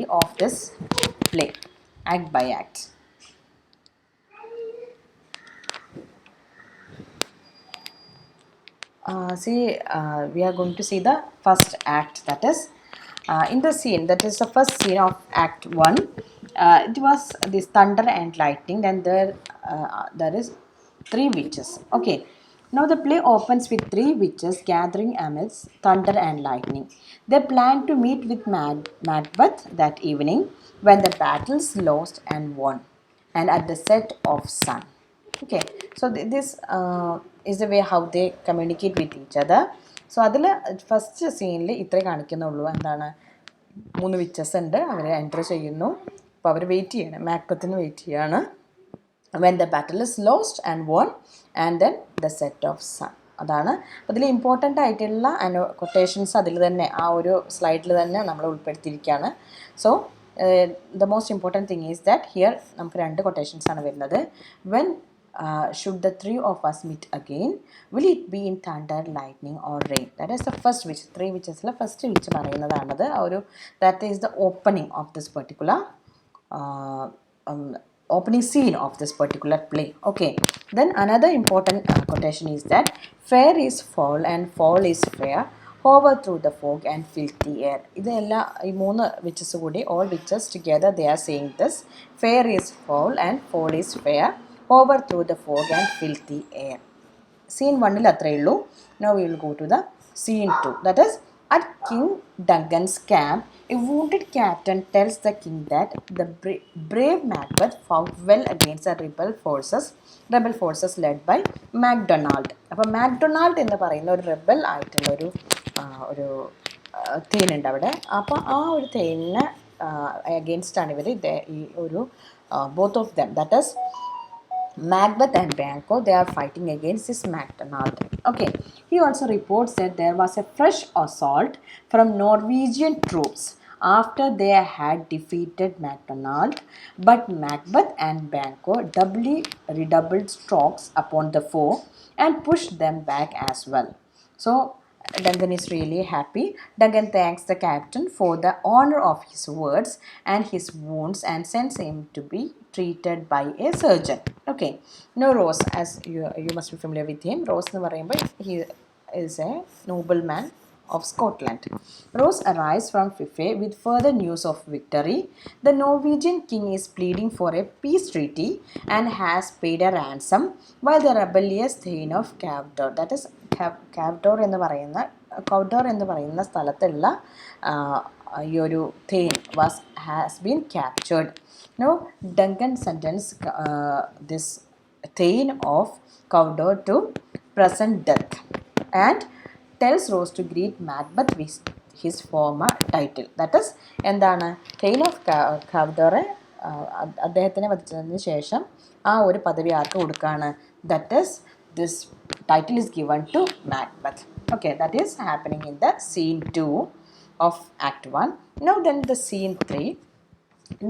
of this play, act by act. We are going to see the first act, that is in the scene, that is the first scene of act 1. It was this thunder and lightning, and there is 3 witches. Okay, now the play opens with 3 witches gathering amidst thunder and lightning. They plan to meet with Macbeth that evening when the battle's lost and won, and at the set of sun. Okay, so this is the way how they communicate with each other. So അതിൽ first സീനിൽ ഇത്രേ കാണിക്കുന്നുള്ളൂ. എന്താണ്, 3 witches ഉണ്ട്, അവർ enter ചെയ്യുന്നു. അപ്പോൾ അവർ wait ചെയ്യണം, മാക്ബത്തിന് wait ചെയ്യാണ്. when the battle is lost and won, and then the set of sun. അതാണ് അതിൽ ഇമ്പോർട്ടൻ്റ് ആയിട്ടുള്ള കൊട്ടേഷൻസ് അതിൽ തന്നെ ആ ഒരു സ്ലൈഡിൽ തന്നെ നമ്മൾ ഉൾപ്പെടുത്തിയിരിക്കുകയാണ്. So the most important thing is that here നമുക്ക് 2 കൊട്ടേഷൻസ് ആണ് വരുന്നത്. when should the 3 of us meet again, will it be in thunder, lightning or rain? That is the first witch. 3 witchesle first witch പറയുന്നതാണത്. ആ ഒരു that is the opening of this particular opening scene of this particular play. Okay, then another important quotation is that fair is fall and fall is fair, hover through the fog and filthy air. ഇതെല്ലാം ഈ 3 witches കൂടി, all witches together they are saying this: fair is fall and fall is fair, hover through the fog and filthy air. Scene 1 അത്രേ ഉള്ളൂ. Now we will go to the scene 2, that is at King Duncan's camp. A wounded captain tells the king that the brave Macbeth fought well against the rebel forces led by MacDonald. അപ്പോൾ MacDonald എന്ന് പറയുന്ന ഒരു Rebel ആയിട്ടുള്ള ഒരു തേനുണ്ട് അവിടെ. അപ്പോൾ ആ ഒരു തേനിനെ അഗെയിൻസ്റ്റ് ആണ് ഇവർ ഈ ഒരു both of them, that is Macbeth and Banquo, they are fighting against this MacDonald. Okay, he also reports that there was a fresh assault from Norwegian troops after they had defeated MacDonald, but Macbeth and Banquo doubly redoubled strokes upon the foe and pushed them back as well. So Duncan is really happy. Duncan thanks the captain for the honor of his words and his wounds and sends him to be treated by a surgeon. Okay, now Ross, as you must be familiar with him. Ross nu parayumbol he is a nobleman of Scotland. Ross arrives from Fife with further news of victory. The Norwegian king is pleading for a peace treaty and has paid a ransom, while the rebellious Thane of Cawdor, that is Cawdor എന്ന് പറയുന്ന സ്ഥലത്തുള്ള ഈ ഒരു തേൻ has been captured. Now Duncan sentenced this Thane of Cawdor to present death and tells Rose to greet Macbeth with his former title. That is എന്താണ്, Thane of Cawdor അദ്ദേഹത്തിനെ വധിച്ചതിന് ശേഷം ആ ഒരു പദവി ആർക്ക് കൊടുക്കുകയാണ്? That is, this title is given to Macbeth. Okay, that is happening in the scene 2 of act 1. Now then the scene 3,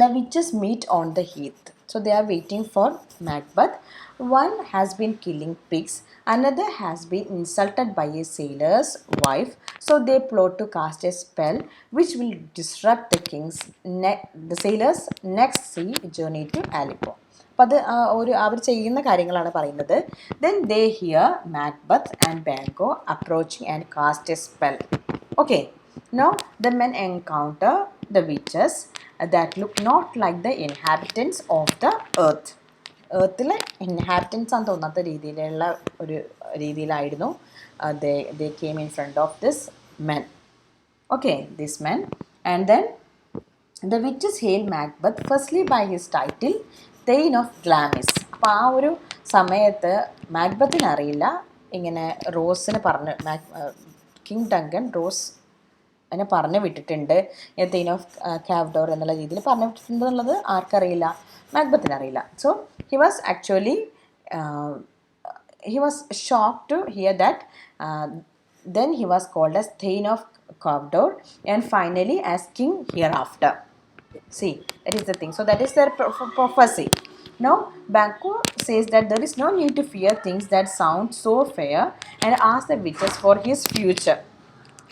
the witches meet on the heath. So they are waiting for Macbeth. One has been killing pigs, another has been insulted by a sailor's wife. So they plot to cast a spell which will disrupt the sailor's next sea journey to Aleppo. അപ്പോൾ അത് അവർ ചെയ്യുന്ന കാര്യങ്ങളാണ് പറയുന്നത്. Then they hear Macbeth and Banquo approaching and cast a spell. Okay, now the men encounter the witches that look not like the inhabitants of the earth. എർത്തിലെ inhabitants ആണെന്ന് തോന്നാത്ത രീതിയിലുള്ള ഒരു രീതിയിലായിരുന്നു they came in front of this men. Okay, this men, and then the witches hail Macbeth firstly by his title Thane of Glamis. അപ്പോൾ ആ ഒരു സമയത്ത് മാക്ബത്തിന് അറിയില്ല ഇങ്ങനെ റോസിന് പറഞ്ഞ് കിങ് ഡങ്കൻ റോസ് അതിനെ പറഞ്ഞു വിട്ടിട്ടുണ്ട്, Thane of Cawdor എന്നുള്ള രീതിയിൽ പറഞ്ഞു വിട്ടിട്ടുണ്ട് എന്നുള്ളത് ആർക്കറിയില്ല? മാക്ബത്തിന് അറിയില്ല. So he was actually he was shocked to hear that. Then he was called as Thane of Cawdor and finally as king hereafter. See, that is the thing. So that is their prophecy. Now Banquo says that there is no need to fear things that sound so fair and asks the witches for his future.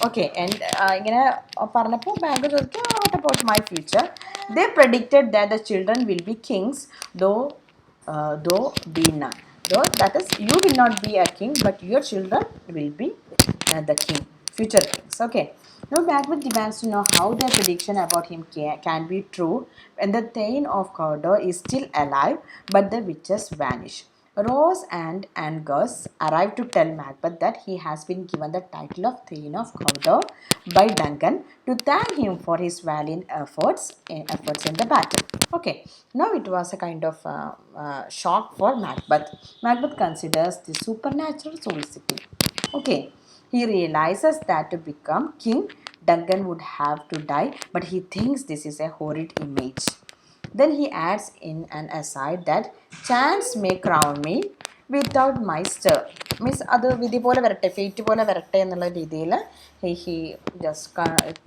Okay, and ഇങ്ങനെ പറഞ്ഞപ്പോൾ bank ചോദിക്കും what about my future? They predicted that the children will be kings, though be none. Though that is, you will not be a king, but your children will be the king, future kings. Okay. Now Macbeth demands to know how their prediction about him can be true when the Thane of Cawdor is still alive, but the witches vanish. Rose and Angus arrive to tell Macbeth that he has been given the title of Thane of Cawdor by Duncan to thank him for his valiant efforts in the battle. Okay, now it was a kind of shock for Macbeth. Macbeth considers the supernatural soliciting. Okay, he realizes that to become king, Duncan would have to die, but he thinks this is a horrid image. Then he adds in an aside that chance may crown me without my stir. Means അത് വിധി പോലെ വരട്ടെ, fate പോലെ വരട്ടെ എന്നുള്ള രീതിയിൽ he just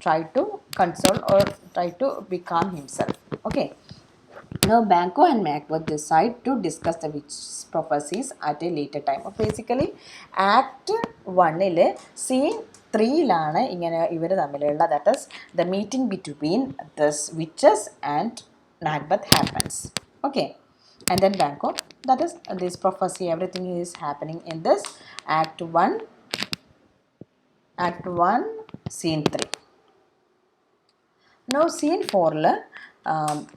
try to console or try to become himself. Okay. Now Banquo and Macbeth decide to discuss the witch prophecies at a later time. Basically, Act 1 scene 3 ഇങ്ങനെ ഇവർ തമ്മിലുള്ള, that is the meeting between this witches and Macbeth happens. Okay, and then Banquo, that is this prophecy, everything is happening in this Act 1 scene 3. Now, scene 4,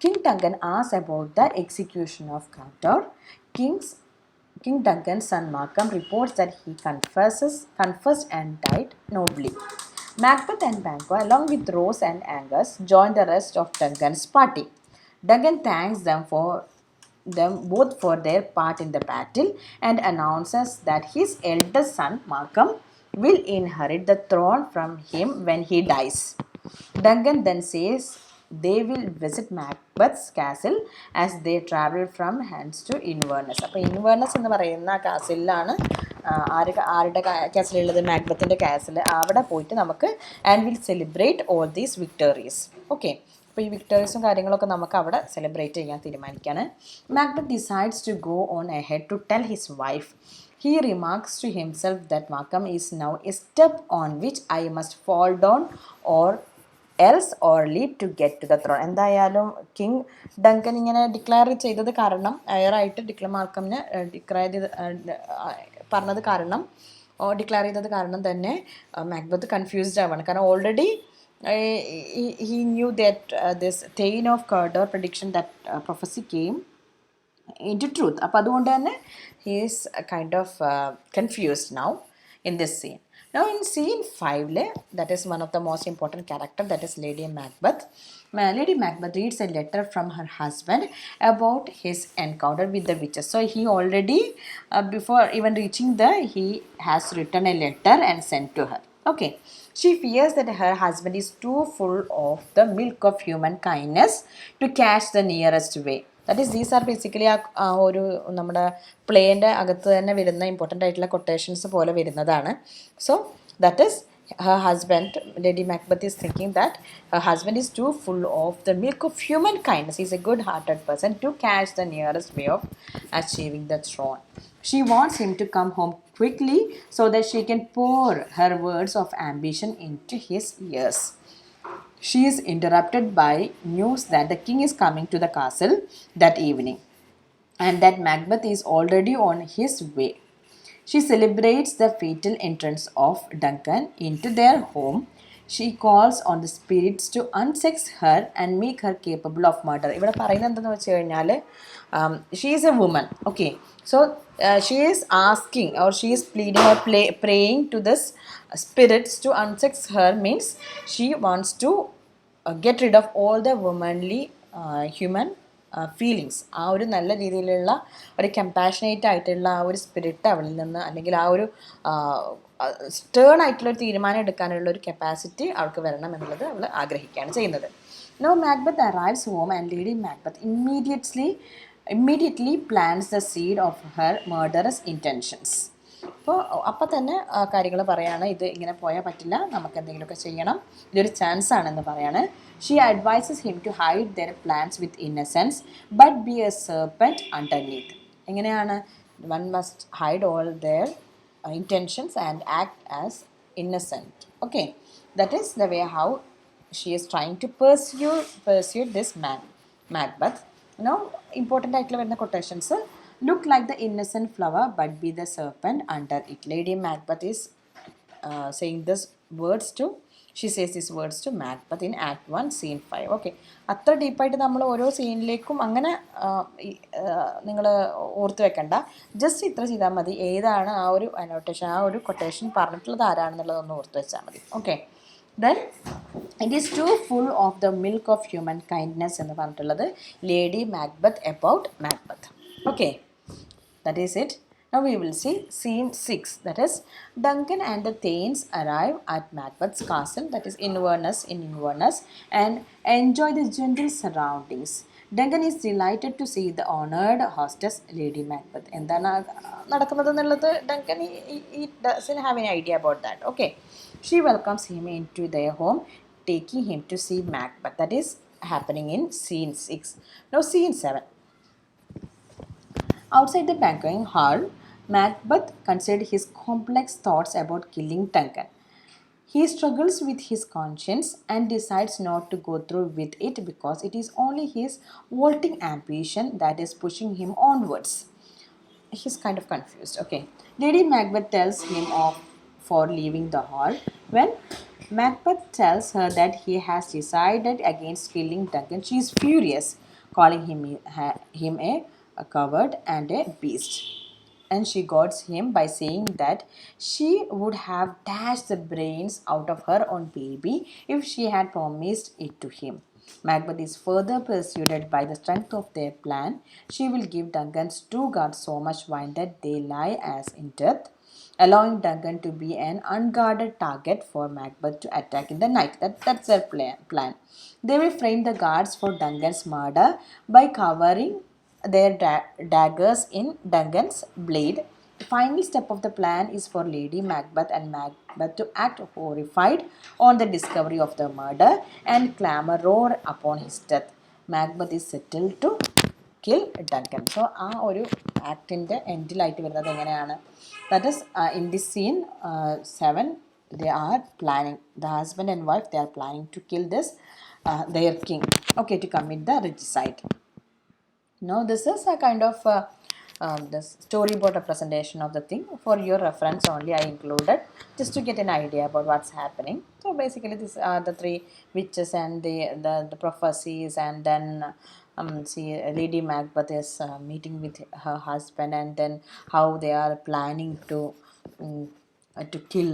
King Duncan asks about the execution of Cawdor. King Duncan's son Markham reports that he confessed and died nobly. Macbeth and Banquo, along with Rose and Angus, join the rest of Duncan's party. Duncan thanks them both for their part in the battle and announces that his eldest son Markham will inherit the throne from him when he dies. Duncan then says they will visit Macbeth's castle as they travel from Hans to Inverness. അപ്പോൾ ഇൻവേർണസ് എന്ന് പറയുന്ന കാസിലാണ് ആരുടെ കാസിലുള്ളത്, മാക്ബത്തിൻ്റെ castle. അവിടെ പോയിട്ട് നമുക്ക് and will celebrate all these victories. Okay, അപ്പോൾ ഈ വിക്ടറീസും കാര്യങ്ങളൊക്കെ നമുക്ക് അവിടെ സെലിബ്രേറ്റ് ചെയ്യാൻ തീരുമാനിക്കുകയാണ്. Macbeth decides to go on ahead to tell his wife. He remarks to himself that Markham is now a step on which I must fall down or else or leap to get to the throne. എന്തായാലും king Duncan ഇങ്ങനെ declare ചെയ്തത് കാരണം, അയറായിട്ട് മാർക്കമിനെ പറഞ്ഞത് കാരണം, declare ചെയ്തത് കാരണം തന്നെ Macbeth confused ആവാണ്. കാരണം already he knew that this Thane of Cawdor prediction, that prophecy came into truth. അപ്പോൾ അതുകൊണ്ട് തന്നെ he is kind of confused now in this scene. Now in scene 5, that is one of the most important character, that is Lady Macbeth. Lady Macbeth reads a letter from her husband about his encounter with the witches. So he already, before even reaching there, he has written a letter and sent to her. Okay. She fears that her husband is too full of the milk of human kindness to catch the nearest way. That is these are basically ആ ഒരു നമ്മുടെ പ്ലേൻ്റെ അകത്ത് തന്നെ വരുന്ന important ആയിട്ടുള്ള quotations പോലെ വരുന്നതാണ്. So that is her husband, Lady Macbeth is thinking that her husband is too full of the milk of human kindness. He is a good-hearted person to catch the nearest way of achieving the throne. She wants him to come home quickly so that she can pour her words of ambition into his ears. She is interrupted by news that the king is coming to the castle that evening and that Macbeth is already on his way. She celebrates the fatal entrance of Duncan into their home. She calls on the spirits to unsex her and make her capable of murder. ഇവിടെ പറയുന്നത് എന്താണെന്ന് വെച്ച് കഴിഞ്ഞാൽ, she is a woman. Okay, so she is asking or she is pleading or praying to this spirits to unsex her, means she wants to get rid of all the womanly human feelings. ആ ഒരു നല്ല രീതിയിലുള്ള ഒരു compassionate ആയിട്ടുള്ള ആ ഒരു spirit അവളിൽ നിന്ന്, അല്ലെങ്കിൽ ആ ഒരു സ്റ്റേൺ ആയിട്ടുള്ളൊരു തീരുമാനം എടുക്കാനുള്ള ഒരു കപ്പാസിറ്റി അവൾക്ക് വരണം എന്നുള്ളത് അവൾ ആഗ്രഹിക്കുകയാണ് ചെയ്യുന്നത്. Now Macbeth arrives home and Lady Macbeth immediately plants the seed of her murderous intentions. അപ്പോൾ തന്നെ കാര്യങ്ങൾ പറയാണ്, ഇത് ഇങ്ങനെ പോയാൽ പറ്റില്ല, നമുക്ക് എന്തെങ്കിലുമൊക്കെ ചെയ്യണം, ഇതൊരു ചാൻസ് ആണെന്ന് പറയാണ്. She advises him to hide their plans with innocence but be a serpent underneath. എങ്ങനെയാണ്? One must hide all their intentions and act as innocent. Okay. That is the way how she is trying to pursue this man, Macbeth. Now, important title in the quotations. Look like the innocent flower, but be the serpent under it. Lady Macbeth is saying this words to she says these words to Macbeth in Act 1, Scene 5. Okay, അത്ര ഡീപ്പായിട്ട് നമ്മൾ ഓരോ സീനിലേക്കും അങ്ങനെ നിങ്ങൾ ഓർത്ത് വെക്കണ്ട. Just ഇത്ര ചെയ്താൽ മതി, ഏതാണ് ആ ഒരു അനോട്ടേഷൻ, ആ ഒരു കൊട്ടേഷൻ പറഞ്ഞിട്ടുള്ളത് ആരാണെന്നുള്ളതൊന്ന് ഓർത്ത് വെച്ചാൽ മതി. Okay, then it is too full of the milk of human kindness എന്ന് പറഞ്ഞിട്ടുള്ളത് lady Macbeth about Macbeth. Okay, that is it. Now we will see scene 6, that is Duncan and the Thanes arrive at Macbeth's castle, that is Inverness, and enjoy the gentle surroundings. Duncan is delighted to see the honored hostess Lady Macbeth. എന്താണ് നടക്കുന്നത് എന്നുള്ളത് Duncan he doesn't have any idea about that. Okay, she welcomes him into their home, taking him to see Macbeth. That is happening in scene 6. Now scene 7. Outside the banqueting hall, Macbeth considered his complex thoughts about killing Duncan. He struggles with his conscience and decides not to go through with it because it is only his vaulting ambition that is pushing him onwards. He's kind of confused. Okay. Lady Macbeth tells him off for leaving the hall. When Macbeth tells her that he has decided against killing Duncan, she is furious, calling him a coward and a beast. And she goads him by saying that she would have dashed the brains out of her own baby if she had promised it to him. Macbeth is further persuaded by the strength of their plan. She will give Duncan's two guards so much wine that they lie as in death, allowing Duncan to be an unguarded target for Macbeth to attack in the night. That's their plan. They will frame the guards for Duncan's murder by covering their daggers in Duncan's blade. The final step of the plan is for Lady Macbeth and Macbeth to act horrified on the discovery of the murder and clamor roar upon his death. Macbeth is settled to kill Duncan. So ആ ഒരു ആക്ടിൻ്റെ എൻഡിലായിട്ട് വരുന്നത് എങ്ങനെയാണ്? That is in this scene 7, they are planning, the husband and wife, they are planning to kill this their king, okay, to commit the regicide. Now this is a kind of the storyboard representation of the thing. For your reference only I included, just to get an idea about what's happening. So basically these are the three witches and the prophecies, and then see Lady Macbeth is meeting with her husband, and then how they are planning um, to kill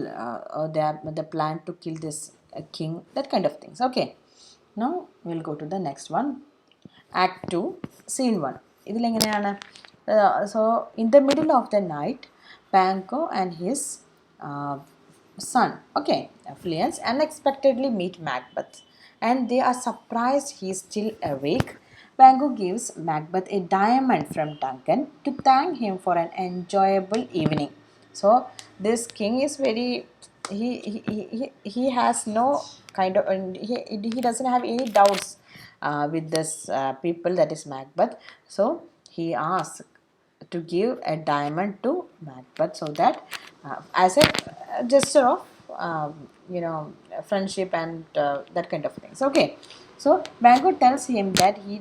or the plan to kill this king, that kind of things. Okay, now we'll go to the next one. Act 2, Scene 1. ഇതിലെങ്ങനെയാണ്? So in the middle of the night, Banquo and his uh, son, okay, affiliates, unexpectedly meet Macbeth, and they are surprised he is still awake. Banquo gives Macbeth a diamond from Duncan to thank him for an enjoyable evening. So this king is very, he has no kind of, he doesn't have any doubts with this people, that is Macbeth. So he asks to give a diamond to Macbeth, so that as a gesture of friendship and that kind of things. Okay, so Banquo tells him that he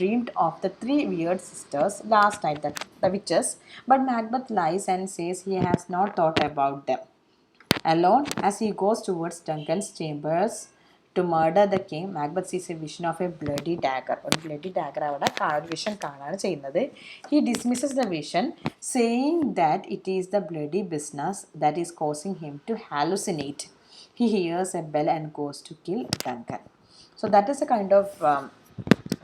dreamed of the three weird sisters last night, that the witches, but Macbeth lies and says he has not thought about them. Alone, as he goes towards Duncan's chambers to murder the king, Macbeth sees a vision of a bloody dagger. ഒരു bloody dagger അവിടെ vision കാണാണ് ചെയ്യുന്നത്. He dismisses the vision, saying that it is the bloody business that is causing him to hallucinate. He hears a bell and goes to kill Duncan. So that is a kind of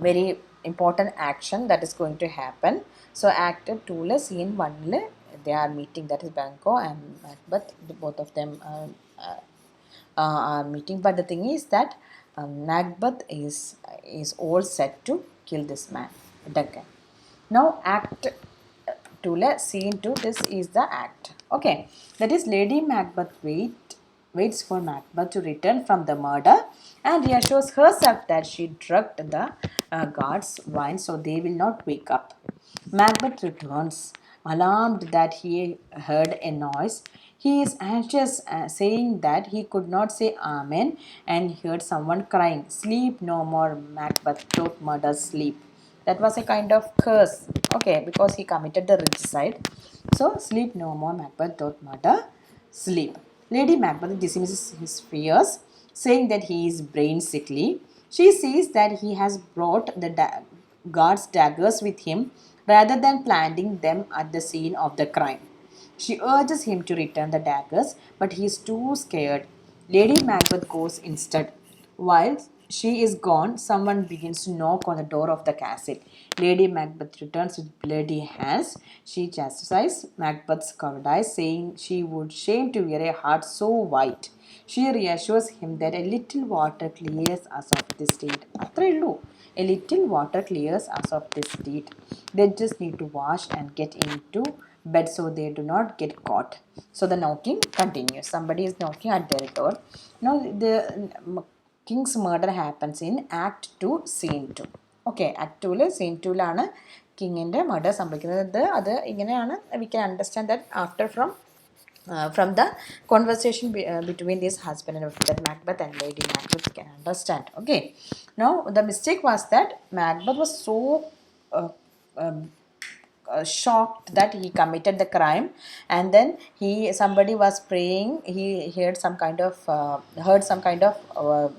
very important action that is going to happen. So Act 2, Scene 1, they are meeting, that is Banquo and Macbeth, both of them are meeting. But the thing is that Macbeth is all set to kill this man, Duncan. Now Act 2, Scene 2, this is the act. Okay, that is Lady Macbeth waits for Macbeth to return from the murder and reassures herself that she drugged the guards wine so they will not wake up. Macbeth returns, alarmed that he heard a noise. He is anxious, saying that he could not say Amen, and heard someone crying, "Sleep no more, Macbeth, don't murder sleep." That was a kind of curse, okay, because he committed the regicide. So, sleep no more, Macbeth, don't murder sleep. Lady Macbeth dismisses his fears, saying that he is brain sickly. She sees that he has brought the guard's daggers with him rather than planting them at the scene of the crime. She urges him to return the daggers, but he is too scared. Lady Macbeth goes instead. While she is gone, someone begins to knock on the door of the castle. Lady Macbeth returns with bloody hands. She chastises Macbeth's cowardice, saying she would shame to wear a heart so white. She reassures him that a little water clears us of this deed. അത്രേ ഉള്ളൂ. A little water clears us of this deed. They just need to wash and get into bed so they do not get caught. So the knocking continues. Somebody is knocking at their door. Now the king's murder happens in Act 2, Scene 2. Okay, Act 2 Scene 2 ലാണ് കിങ്ങിൻ്റെ murder സംഭവിക്കുന്നത്. അത് ഇങ്ങനെയാണ്. We can understand that after from the conversation between this husband and wife, that Macbeth and Lady Macbeth can understand. Okay, now the mistake was that Macbeth was so uh, um, shocked that he committed the crime, and then somebody was praying. He heard some kind of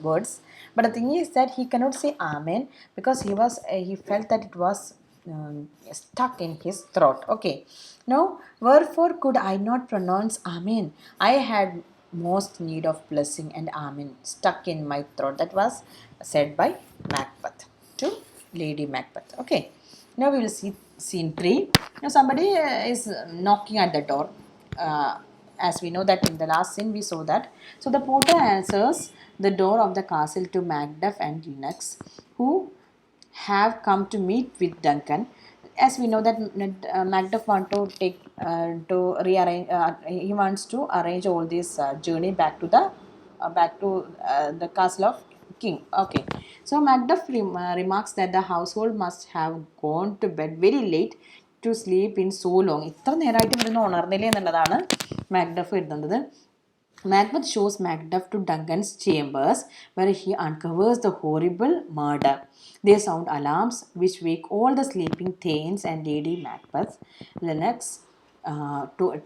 words, but the thing is that he cannot say amen because he felt that it was stuck in his throat. Okay, now wherefore could I not pronounce amen? I had most need of blessing, and amen stuck in my throat. That was said by Macbeth to Lady Macbeth. Okay, now we will see scene 3. Now somebody is knocking at the door. As we know that in the last scene we saw that. So the porter answers the door of the castle to Macduff and Lennox, who have come to meet with Duncan. As we know that Macduff want to take to rearrange. He wants to arrange all this journey back to the castle of king. Okay, so Macduff remarks that the household must have gone to bed very late to sleep in so long. ഇത്ര നേരമായിട്ട് ഇവിടുന്ന് ഉണർന്നില്ല എന്നുള്ളതാണ് Macduff എഴുതുന്നത്. Macbeth shows Macduff to Duncan's chambers, where he uncovers the horrible murder. They sound alarms which wake all the sleeping Thanes and Lady Macbeth. Lennox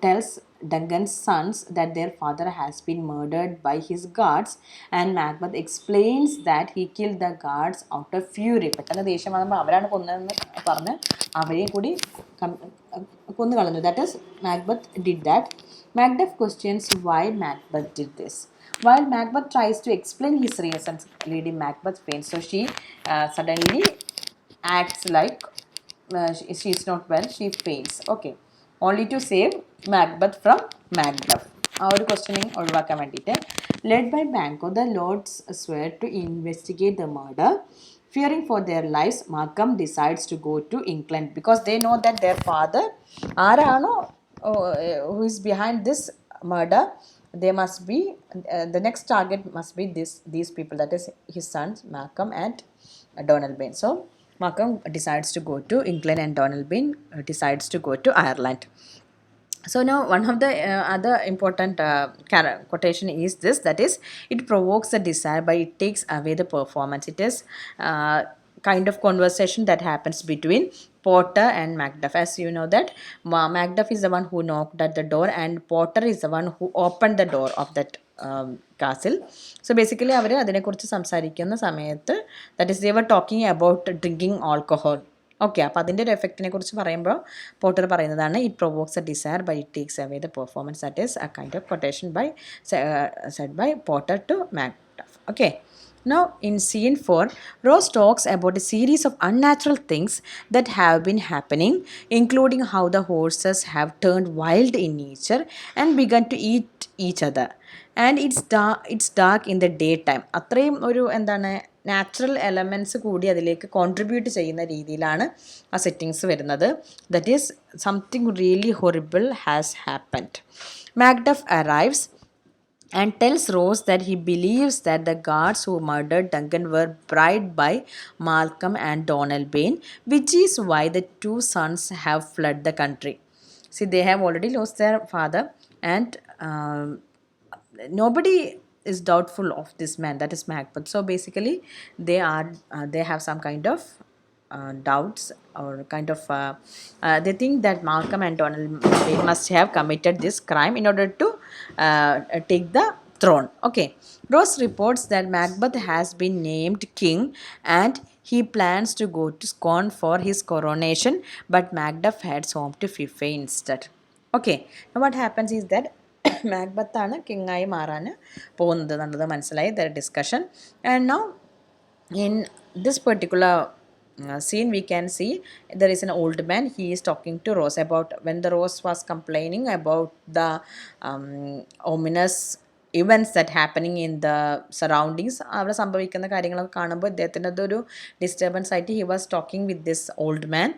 tells Duncan's sons that their father has been murdered by his guards, and Macbeth explains that he killed the guards out of fury. പെട്ടെന്ന് ദേഷ്യം വന്നപ്പോൾ അവരാണ് കൊന്നതെന്ന് പറഞ്ഞ് അവരെയും കൂടി കൊന്നു കളഞ്ഞു. That is, Macbeth did that. Macduff questions why Macbeth did this. While Macbeth tries to explain his reasons, Lady Macbeth faints. So she suddenly acts like she is not well. She faints. Okay, only to save Macbeth from Macduff. ആ ഒരു questioning ഒഴിവാക്കാൻ വേണ്ടിയിട്ട് led by Banquo the lords swear to investigate the murder. Fearing for their lives, Markham decides to go to England because they know that their father, ആരാണോ who is behind this murder, they must be the next target must be these people, that is his sons Markham and Donald Bain. So Markham decides to go to England and Donald Bain decides to go to Ireland. So now one of the other important quotation is this, that is, it provokes the desire but it takes away the performance. It is kind of conversation that happens between Porter and Macduff. As you know that Macduff is the one who knocked at the door and Porter is the one who opened the door of that castle. So basically അവർ അതിനെക്കുറിച്ച് സംസാരിക്കുന്ന സമയത്ത്, that is, they were talking about drinking alcohol. Okay, അപ്പോൾ അതിൻ്റെ ഒരു എഫക്റ്റിനെ കുറിച്ച് പറയുമ്പോൾ porter പറയുന്നതാണ് it provokes a desire but it takes away the performance. That is a kind of quotation by said by porter to Macduff. Okay, now in scene 4, Rose talks about a series of unnatural things that have been happening, including how the horses have turned wild in nature and begun to eat each other, and it's dark in the daytime. അത്രയും ഒരു എന്താണ് natural elements കൂടി അതിലേക്ക് contribute ചെയ്യുന്ന രീതിയിലാണ് ആ settings വരുന്നത്. That is something really horrible has happened. Macduff arrives and tells Rose that he believes that the guards who murdered Duncan were bribed by Malcolm and Donald Bain, which is why the two sons have fled the country. See, they have already lost their father and nobody is doubtful of this man, that is Macbeth. So basically they have some kind of doubts, or kind of they think that Malcolm and Donald Wayne must have committed this crime in order to take the throne. Okay. Rose reports that Macbeth has been named king and he plans to go to Scone for his coronation, but Macduff heads home to Fife instead. Okay, now what happens is that Macbeth ആണ് കിങ്ങായി മാറാൻ പോകുന്നത് എന്നുള്ളത് മനസ്സിലായി, the discussion. And now in this particular scene we can see there is an old man. He is talking to Rose about when the Rose was complaining about the ominous events that happening in the surroundings. അവിടെ സംഭവിക്കുന്ന കാര്യങ്ങളൊക്കെ കാണുമ്പോൾ ഇദ്ദേഹത്തിൻ്റെ അതൊരു disturbance ആയിട്ട് he was talking with this old man.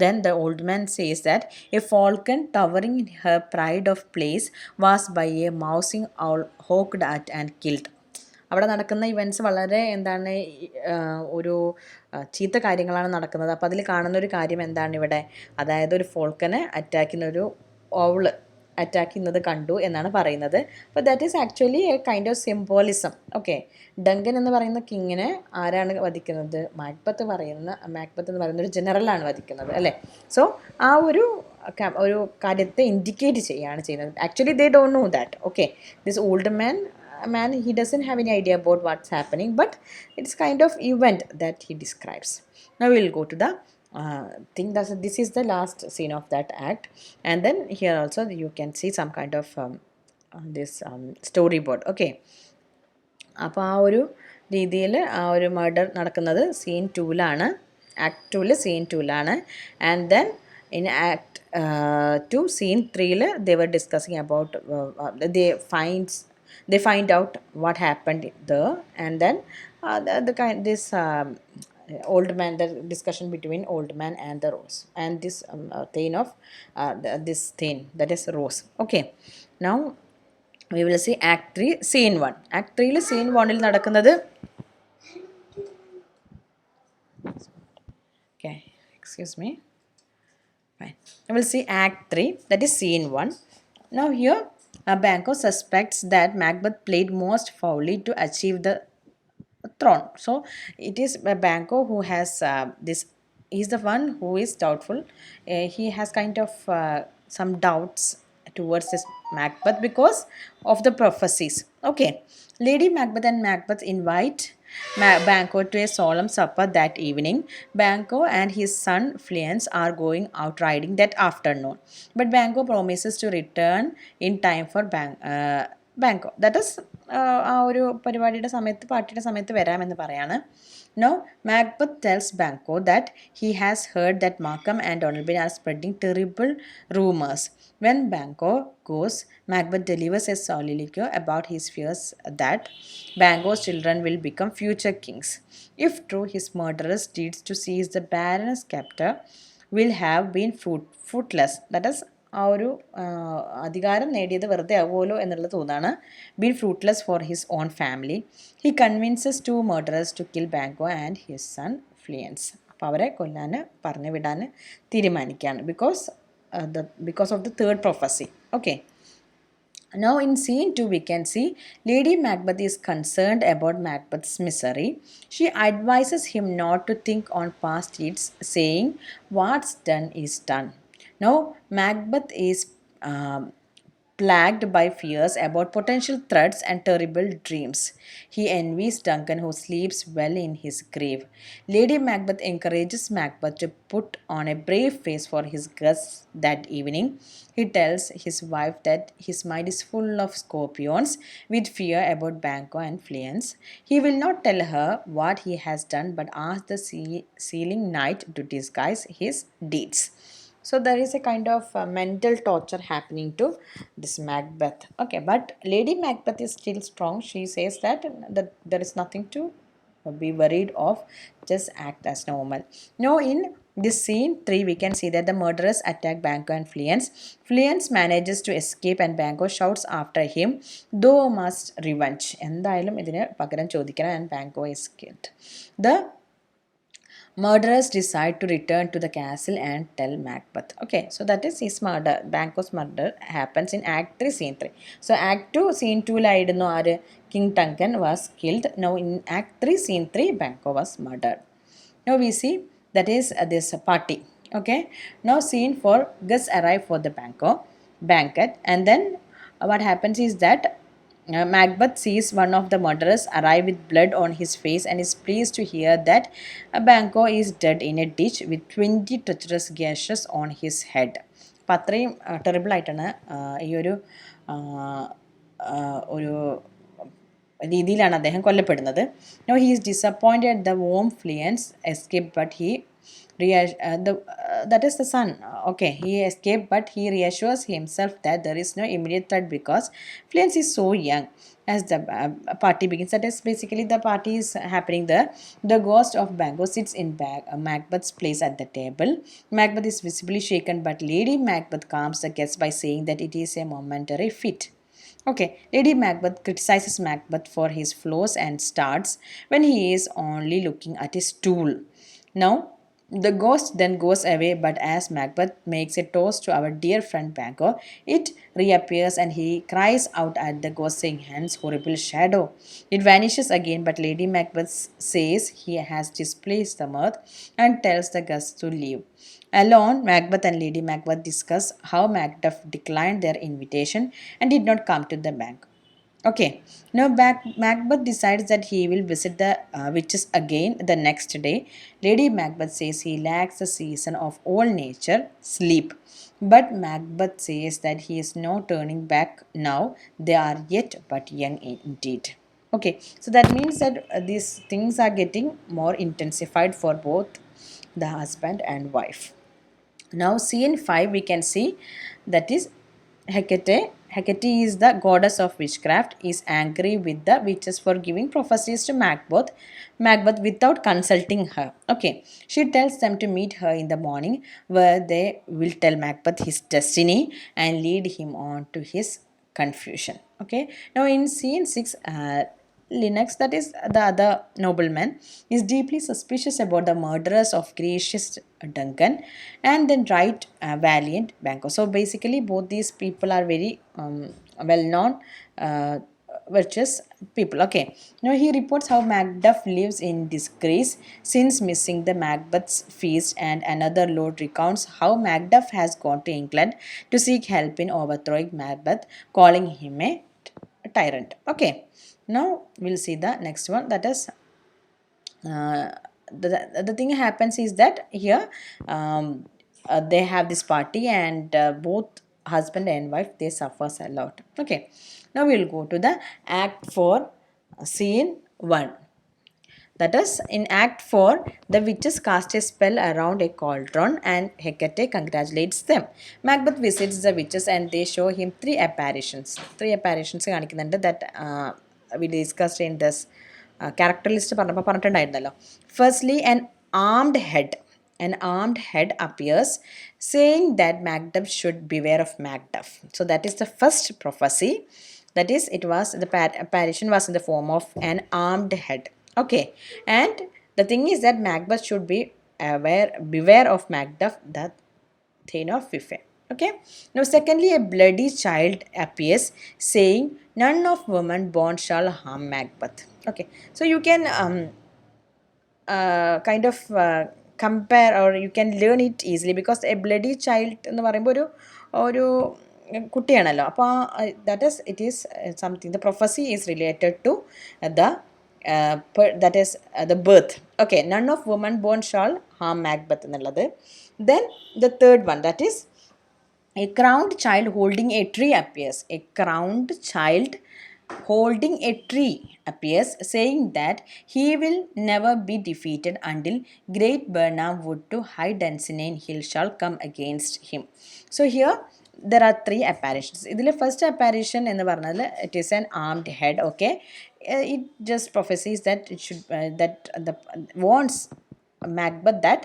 Then the old man says that a falcon towering in her pride of place was by a mousing owl hawked at and killed. അവിടെ നടക്കുന്ന events വളരെ എന്താണ് ഒരു ചീത്ത കാര്യങ്ങളാണ് നടക്കുന്നത്. അപ്പോൾ അതിൽ കാണുന്ന ഒരു കാര്യം എന്താണ് ഇവിടെ, അതായത് ഒരു ഫോൾക്കനെ അറ്റാക്ക് ചെയ്യുന്ന ഒരു ഓവള് അറ്റാക്ക് ചെയ്യുന്നത് കണ്ടു എന്നാണ് പറയുന്നത്. അപ്പോൾ that is actually A kind of symbolism. Okay, Duncan എന്ന് പറയുന്ന കിങ്ങിനെ ആരാണ് വധിക്കുന്നത്? മാക്ബത്ത് എന്ന് പറയുന്ന ഒരു ജനറലാണ് വധിക്കുന്നത് അല്ലേ. സോ ആ ഒരു കാര്യത്തെ ഇൻഡിക്കേറ്റ് ചെയ്യുന്നത്. Actually they don't know that. Okay, this old man, he doesn't have any idea about what's happening, but it's kind of event that he describes. Now we'll go to the thing. This is the last scene of that act, and then here also you can see some kind of this storyboard. Okay, അപ്പോൾ ആ ഒരു രീതിയിൽ ആ ഒരു murder നടക്കുന്നത് scene 2ലാണ്, act 2 scene 2ലാണ്. And then in act 2 scene 3 they were discussing about they find out what happened there, and then this old man, the discussion between old man and the Rose, and this thing of this thing, that is Rose. Okay, now we will see act 3 scene 1. act 3 scene 1 നടക്കുന്നത്, okay, excuse me, fine, we will see act 3, that is scene 1. Now here Banquo suspects that Macbeth played most foully to achieve the throne. So it is Banquo who has this. He's the one who is doubtful. He has kind of some doubts towards this Macbeth because of the prophecies. Okay, Lady Macbeth and Macbeth invite Banquo to a solemn supper that evening. Banquo and his son Fleance are going out riding that afternoon, but Banquo promises to return in time for Banquo. That is ആ ഒരു പരിപാടിയുടെ സമയത്ത്, പാർട്ടിയുടെ സമയത്ത് വരാമെന്ന് പറയാണ്. Now Macbeth tells Banquo that he has heard that Markham and Donalbain are spreading terrible rumors. When Banquo goes, Macbeth delivers a soliloquy about his fears that Banquo's children will become future kings. If true, his murderous deeds to seize the Baron's scepter will have been fruitless. That is, ആ ഒരു അധികാരം നേടിയത് വെറുതെ ആവുമല്ലോ എന്നുള്ള തോന്നാണ്. Been fruitless for his own family. He convinces 2 murderers to kill Banquo and his son Fleance. അപ്പോൾ അവരെ കൊല്ലാൻ പറഞ്ഞു വിടാൻ തീരുമാനിക്കുകയാണ്, because of the third prophecy. Okay, now in scene 2 we can see Lady Macbeth is concerned about Macbeth's misery. She advises him not to think on past deeds, saying what's done is done. Now Macbeth is plagued by fears about potential threats and terrible dreams. He envies Duncan, who sleeps well in his grave. Lady Macbeth encourages Macbeth to put on a brave face for his guests that evening. He tells his wife that his mind is full of scorpions with fear about Banquo and Fleance. He will not tell her what he has done, but asks the sealing knight to disguise his deeds. So there is a kind of mental torture happening to this Macbeth. Okay, but Lady Macbeth is still strong. She says that there is nothing to be worried of, just act as normal. Now in this scene 3 we can see that the murderers attack Banquo and Fleance. Fleance manages to escape and Banquo shouts after him, "Thou must revenge." എന്തായാലും ഇതിന് പകരം ചോദിക്കണം, and Banquo is killed. The Murderers decide to return to the castle and tell Macbeth. Okay, so that is his murder. Banquo's murder happens in Act 3, Scene 3. So Act 2, Scene 2 laidno are King Duncan was killed. Now in Act 3, Scene 3, Banquo was murdered. Now we see that is this party. Okay. Now scene 4, guests arrive for the banquet, and then what happens is that Macbeth sees one of the murderers arrive with blood on his face and is pleased to hear that Banquo is dead in a ditch with 20 treacherous gashes on his head. അപ്പം അത്രയും terrible ആയിട്ടാണ് ഈ ഒരു രീതിയിലാണ് അദ്ദേഹം കൊല്ലപ്പെടുന്നത്. No he is disappointed the worm Fleance escape but he that is the son. Okay, he escaped but he reassures himself that there is no immediate threat because Fleance is so young. As the party begins, that is basically the party is happening there. The ghost of Banquo sits in Macbeth's place at the table. Macbeth is visibly shaken, but Lady Macbeth calms the guests by saying that it is a momentary fit. Okay, Lady Macbeth criticizes Macbeth for his flaws and starts when he is only looking at his stool. Now, the ghost then goes away, but as Macbeth makes a toast to our dear friend Banquo, it reappears and he cries out at the ghost saying, "Hence, horrible shadow." It vanishes again, but Lady Macbeth says he has displeased the mirth and tells the guests to leave. Alone, Macbeth and Lady Macbeth discuss how Macduff declined their invitation and did not come to the bank. Okay, now Macbeth decides that he will visit the witches again the next day. Lady Macbeth says he lacks the season of all nature, sleep. But Macbeth says that he is no turning back now. They are yet but young indeed. Okay, so that means that these things are getting more intensified for both the husband and wife. Now, scene 5 we can see that is Hecate. Hecate is the goddess of witchcraft, is angry with the witches for giving prophecies to Macbeth without consulting her. Okay, she tells them to meet her in the morning where they will tell Macbeth his destiny and lead him on to his confusion. Okay, now in scene 6, Lennox, that is the other nobleman, is deeply suspicious about the murderers of gracious Duncan and then right valiant Banquo. So basically, both these people are very well known. Virtuous people. Okay. Now he reports how Macduff lives in disgrace since missing the Macbeth's feast, and another lord recounts how Macduff has gone to England to seek help in overthrowing Macbeth, calling him a tyrant. Okay. Now we'll see the next one, that is the thing happens is that here they have this party and both husband and wife they suffers a lot. Okay, now we'll go to the act 4 scene 1. That is, in Act 4, the witches cast a spell around a cauldron and Hecate congratulates them. Macbeth visits the witches and they show him three apparitions. Three apparitions that we discussed in this character list. Firstly, an armed head appears saying that Macduff should beware of Macduff. So that is the first prophecy. That is, it was the apparition was in the form of an armed head. Okay, and the thing is that Macbeth should be beware of Macduff, the Thane of Fife. Okay, now secondly, a bloody child appears saying, "None of women born shall harm Macbeth." Okay, so you can kind of compare or you can learn it easily because a bloody child എന്ന് പറയുമ്പോൾ ഒരു കുട്ടിയാണല്ലോ അപ്പോൾ that is it is something the prophecy is related to the that is the birth. Okay, none of women born shall harm Macbeth എന്നുള്ളത്. Then the third one, that is a crowned child holding a tree appears. A crowned child holding a tree appears, saying that he will never be defeated until great Burnham wood to high Dunsinane hill shall come against him. So here there are three apparitions. ഇതിൽ first apparition എന്ന് പറഞ്ഞാൽ it is an armed head. Okay, it just prophesies that it should that the warns Macbeth that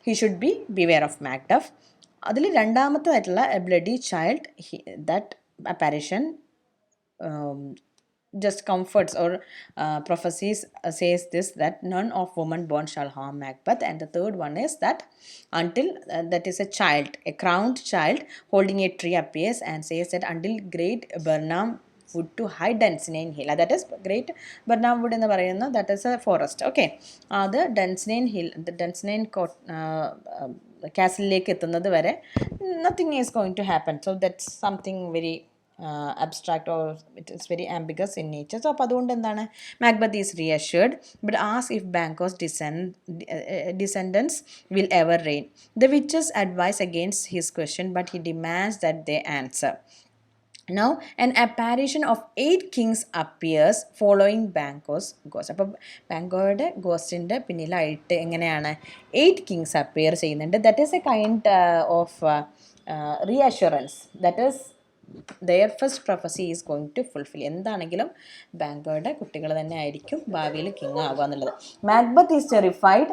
he should be beware of Macduff. അതിൽ രണ്ടാമത്തേതായിട്ടുള്ള a bloody child that apparition just comforts or prophecies says this, that none of woman born shall harm Macbeth. And the third one is that until that is a child, a crowned child holding a tree appears and says that until great Burnham wood to hide Dunsinane Hill. That is great Burnham wood എന്ന് പറയുന്ന that is a forest. Okay. അത് ഡൻസിനൈൻ hill ഡൻസിനൈൻ കാസിലേക്ക് എത്തുന്നത് വരെ nothing is going to happen. So that's something very abstract, or it is very ambiguous in nature. So അപ്പോൾ അതുകൊണ്ട് എന്താണ്, Macbeth is reassured but asks if Banquo's descendants will ever reign. The witches advise against his question, but he demands that they answer. Now, an apparition of 8 kings appears following Banquo's ghost. അപ്പോൾ ബാങ്കോയുടെ ഗോസ്റ്റിൻ്റെ പിന്നിലായിട്ട് എങ്ങനെയാണ് 8 kings appear ചെയ്യുന്നുണ്ട്. That is a kind of reassurance. That is their first prophecy is going to fulfill. എന്താണെങ്കിലും ബാങ്കോയുടെ കുട്ടികൾ തന്നെ ആയിരിക്കും ഭാവിയിൽ king ആവുക എന്നുള്ളത്. Macbeth is terrified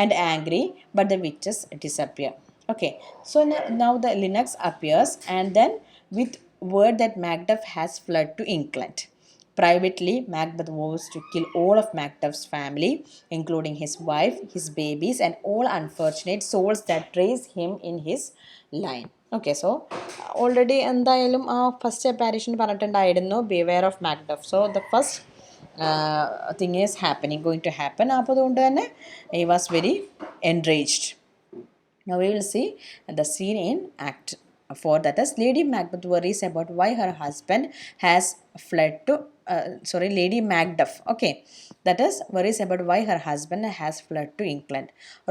and angry, but the witches disappear. Okay, so now the Linux appears, and then with word that Macbeth has fled to England. Privately, Macbeth vows to kill all of Macbeth's family, including his wife, his babies, and all unfortunate souls that trace him in his line. Okay, so already എന്തായാലും ആ first apparition പറഞ്ഞിട്ടുണ്ടായിരുന്നു, beware of Macduff. So the first thing is going to happen. അപ്പോൾ അതുകൊണ്ട് തന്നെ he was very enraged. Now we will see the scene in Act 4. That is, Lady Macbeth worries about why her husband has fled to Lady Macduff. Okay, that is, worries about why her husband has fled to England.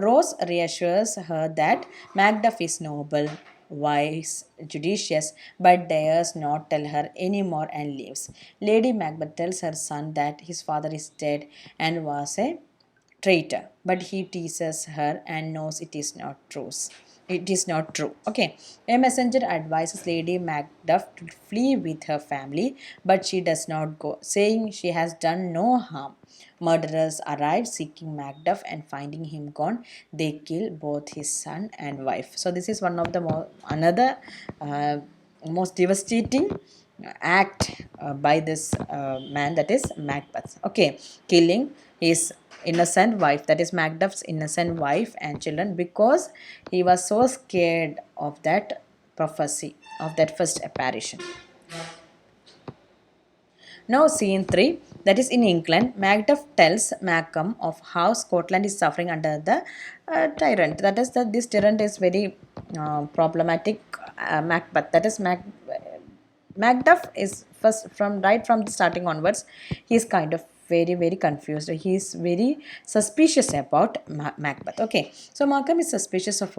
Rose reassures her that Macduff is noble, wise, judicious, but dares not tell her anymore and leaves. Lady Macbeth tells her son that his father is dead and was a traitor, but he teases her and knows it is not true. It is not true. Okay, a messenger advises Lady Macduff to flee with her family, but she does not go, saying she has done no harm. Murderers arrive seeking Macduff, and finding him gone, they kill both his son and wife. So this is one of the another most devastating act by this man, that is Macbeth. Okay, killing his innocent wife, that is Macduff's innocent wife and children, because he was so scared of that prophecy, of that first apparition. Now scene 3, that is in England. Macduff tells Malcolm of how Scotland is suffering under the tyrant. That is that this tyrant is very problematic. Macbeth, that is Macduff is right from the starting onwards, he is kind of very confused. He is very suspicious about Macbeth. Okay, so Malcolm is suspicious of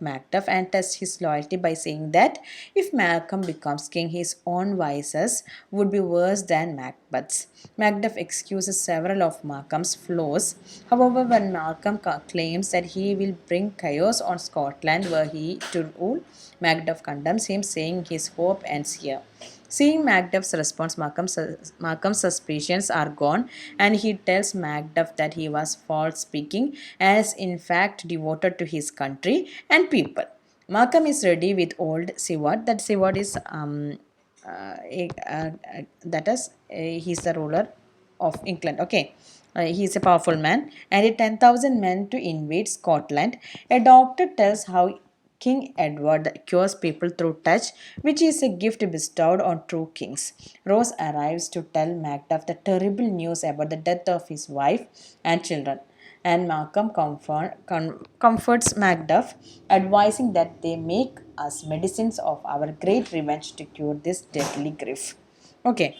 Macduff and tests his loyalty by saying that if Malcolm becomes king, his own vices would be worse than Macbeth's. Macduff excuses several of Malcolm's flaws. However, when Malcolm claims that he will bring chaos on Scotland were he to rule, Macduff condemns him, saying his hope ends here. Seeing Macduff's response, Malcolm's suspicions are gone, and he tells Macduff that he was false speaking, as in fact devoted to his country and people. Malcolm is ready with old Siward. That Siward is he's the ruler of England. Okay. He is a powerful man, and 10,000 men to invade Scotland. A doctor tells how King Edward cures people through touch, which is a gift bestowed on true kings. Rose arrives to tell Macduff the terrible news about the death of his wife and children, and Malcolm comforts Macduff, advising that they make us medicines of our great revenge to cure this deadly grief. Okay.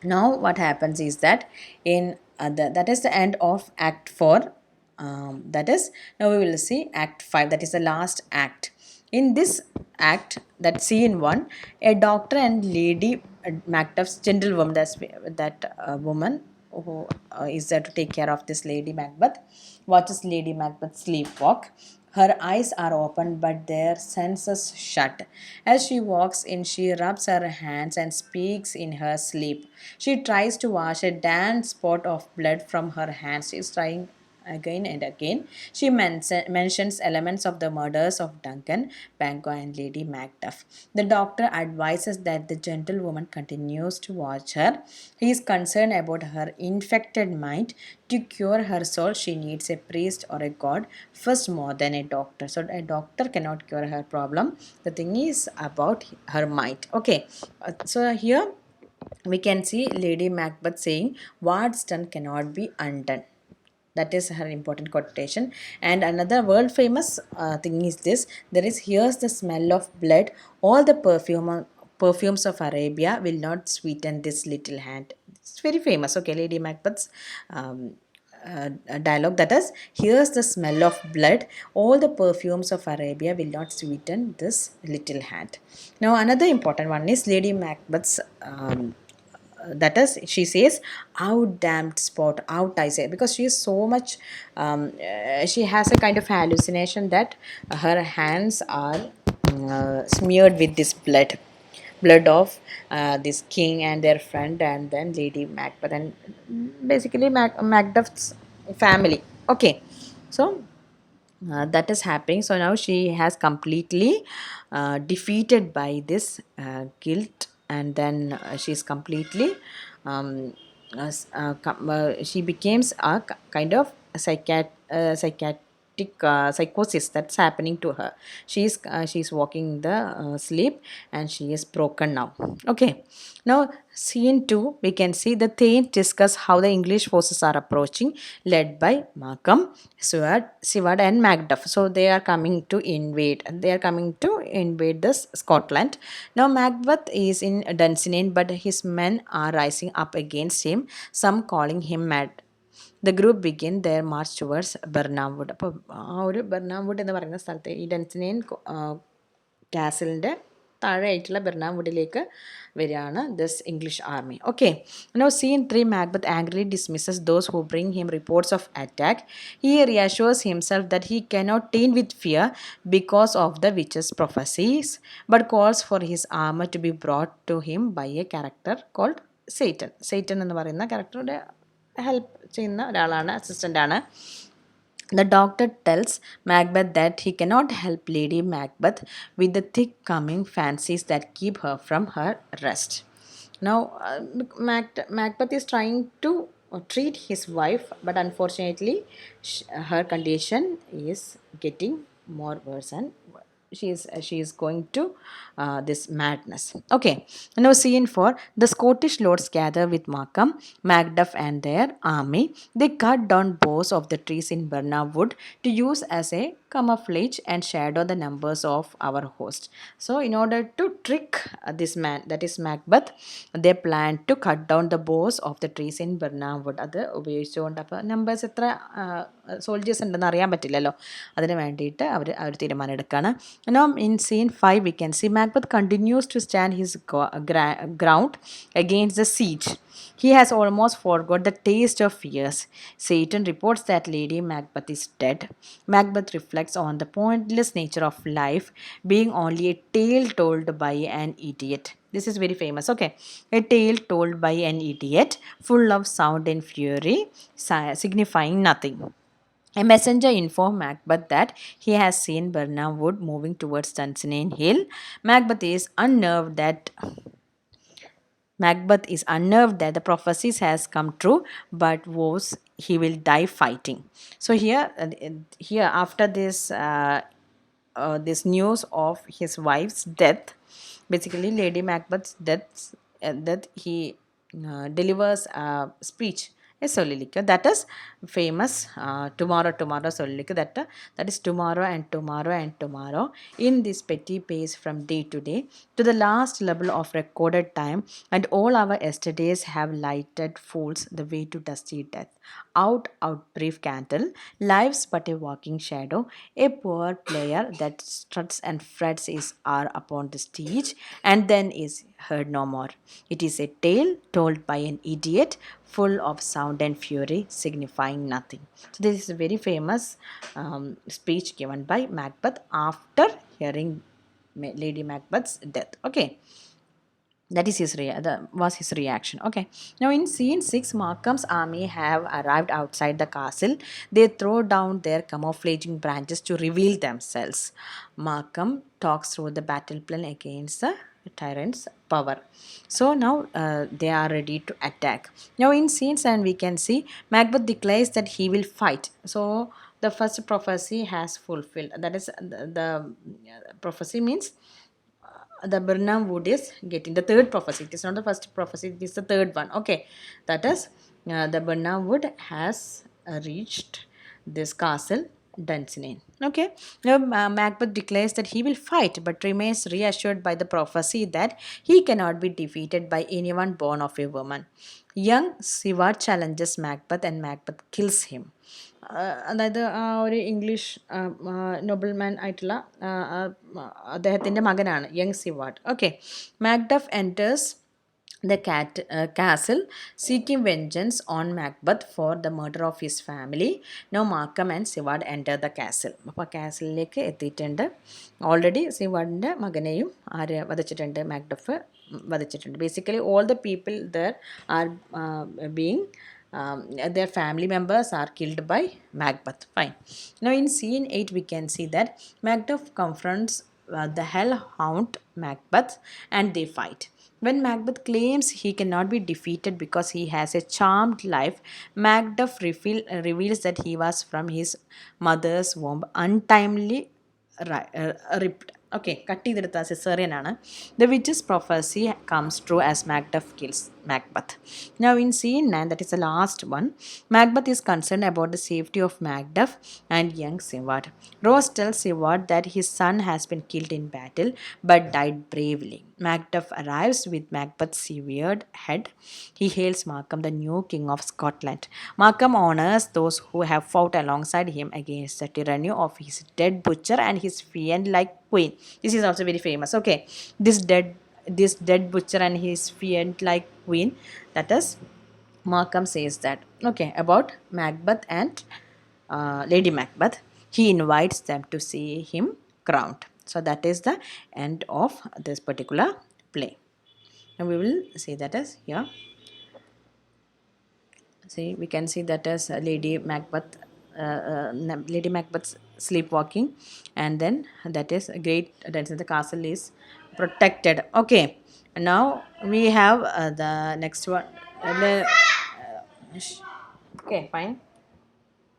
Now what happens is that in that is the end of Act 4. That is, now we will see Act 5, that is the last act. In this act, that scene 1, a doctor and Lady Macduff's gentlewoman, that woman who is there to take care of this Lady Macbeth, watches Lady Macbeth sleepwalk. Her eyes are open but their senses shut. As she walks in, she rubs her hands and speaks in her sleep. She tries to wash a damp spot of blood from her hands. She is trying again and again. She mentions elements of the murders of Duncan, Banquo, and Lady Macduff. The doctor advises that the gentlewoman continues to watch her. He is concerned about her infected mind. To cure her soul, she needs a priest or a god first more than a doctor. So a doctor cannot cure her problem. The thing is about her mind. Okay. So here we can see Lady Macbeth saying, "What's done cannot be undone." That is her important quotation. And another world famous thing is this: there is, here's the smell of blood. All the perfumes of Arabia will not sweeten this little hand. It's very famous. Okay, Lady Macbeth's um, dialogue, that is, here's the smell of blood. All the perfumes of Arabia will not sweeten this little hand. Now, another important one is Lady Macbeth's. That is, she says, out damned spot, out, I say, because she is so much she has a kind of hallucination that her hands are smeared with this blood of this king and their friend, and then Lady Macbeth, and basically Macduff's family. Okay, so that is happening. So now she has completely defeated by this guilt, and then she is completely she becomes a kind of psychiatric psychosis that's happening to her. She's walking in the sleep, and she is broken now. Okay, now scene 2, we can see the Thanes discuss how the English forces are approaching, led by Markham, Seward, and Macduff. So they are coming to invade. They are coming to invade this Scotland. Now Macbeth is in Dunsinane, but his men are rising up against him. Some calling him mad. The group begin their march towards Birnam Wood. അപ്പോൾ ആ ഒരു ബർനാം would എന്ന് പറയുന്ന സ്ഥലത്ത് ഈ ഡെൻസിനെയിൻ കാസലിൻ്റെ താഴെയായിട്ടുള്ള Birnam വുഡിലേക്ക് വരികയാണ് this English army. Okay, no scene 3, Macbeth angrily dismisses those who bring him reports of attack. He reassures himself that he cannot taint with fear because of the witch's prophecies, but calls for his armor to be brought to him by a character called Satan. Satan എന്ന് പറയുന്ന ക്യാരക്ടറുടെ help ചെയ്യുന്ന ഒരാളാണ്, assistant ആണ്. The doctor tells Macbeth that he cannot help Lady Macbeth with the thick coming fancies that keep her from her rest. Now, Macbeth is trying to treat his wife, but unfortunately, her condition is getting more worse, and she is going to this madness. Okay, now scene 4, the Scottish lords gather with Markham, Macduff, and their army. They cut down boughs of the trees in Birnam Wood to use as a camouflage and shadow the numbers of our host. So in order to trick this man, that is Macbeth, they plan to cut down the boughs of the trees in Birnam Wood. അത് ഉപയോഗിച്ചുകൊണ്ട് അപ്പോൾ numbers എത്ര soldiers ഉണ്ടെന്ന് അറിയാൻ പറ്റില്ലല്ലോ, അതിന് വേണ്ടിയിട്ട് അവർ തീരുമാനം എടുക്കുകയാണ്. Now in scene 5, we can see Macbeth continues to stand his ground against the siege. He has almost forgot the taste of fears. Satan reports that Lady Macbeth is dead. Macbeth reflects on the pointless nature of life, being only a tale told by an idiot. This is very famous. Okay, a tale told by an idiot, full of sound and fury, signifying nothing. A messenger informed Macbeth that he has seen Birnam Wood moving towards Dunsinane Hill. Macbeth is unnerved that the prophecies has come true, but vows he will die fighting. So here after this news of his wife's death, basically Lady Macbeth's death, he delivers a speech, a soliloquy that is famous. Tomorrow soliloquy, that is tomorrow and tomorrow and tomorrow, in this petty pace from day to the last level of recorded time, and all our yesterdays have lighted fools the way to dusty death. Out, brief candle, life's but a walking shadow, a poor player that struts and frets his hour upon the stage, and then is heard no more. It is a tale told by an idiot, full of sound and fury, signifying nothing. So this is a very famous speech given by Macbeth after hearing Lady Macbeth's death. Okay. That is was his reaction. Okay. Now in scene 6, Markham's army have arrived outside the castle. They throw down their camouflaging branches to reveal themselves. Markham talks through the battle plan against the tyrant's power. So now they are ready to attack. Now in scenes and we can see Macbeth declares that he will fight. So the first prophecy has fulfilled. That is the prophecy means the Birnam wood is getting the third prophecy. It is not the first prophecy, it is the third one. Okay, that is the Birnam wood has reached this castle Dunsinane. Okay, now Macbeth declares that he will fight but remains reassured by the prophecy that he cannot be defeated by anyone born of a woman. Young Siward challenges Macbeth and Macbeth kills him. അതായത് ആ ഒരു English നൊബിൾമാൻ ആയിട്ടുള്ള അദ്ദേഹത്തിൻ്റെ മകനാണ് young Siward. Okay, Macduff enters the castle seeking vengeance on Macbeth for the murder of his family. Now Markham and Siward enter the castle. അപ്പോൾ കാസിലേക്ക് എത്തിയിട്ടുണ്ട്. Already സിവാർഡിൻ്റെ മകനെയും ആര് വധിച്ചിട്ടുണ്ട്, മാക്ഡഫ് വധിച്ചിട്ടുണ്ട്. Basically all the people there are being their family members are killed by Macbeth. Fine. Now in scene 8 we can see that Macbeth confronts the hellhound Macbeth and they fight. When Macbeth claims he cannot be defeated because he has a charmed life, Macbeth reveals that he was from his mother's womb untimely ripped. Okay, cut ചെയ്തെടുത്ത cesarean ആണ്. The witch's prophecy comes true as Macduff kills Macbeth. Now in scene 9, that is the last one, Macbeth is concerned about the safety of Macduff and young Siward. Rose tells Siward that his son has been killed in battle but died bravely. Macduff arrives with Macbeth's severed head. He hails Markham the new king of Scotland. Markham honors those who have fought alongside him against the tyranny of his dead butcher and his fiend-like queen. This is also very famous. Okay, this dead butcher and his fiend-like queen. That is, Markham says that. Okay, about Macbeth and Lady Macbeth. He invites them to see him crowned. So that is the end of this particular play. And we will see that as here. See, we can see that as Lady Macbeth's sleepwalking, and then that is a great. That is the castle is protected. Okay, now we have the next one. Okay, fine.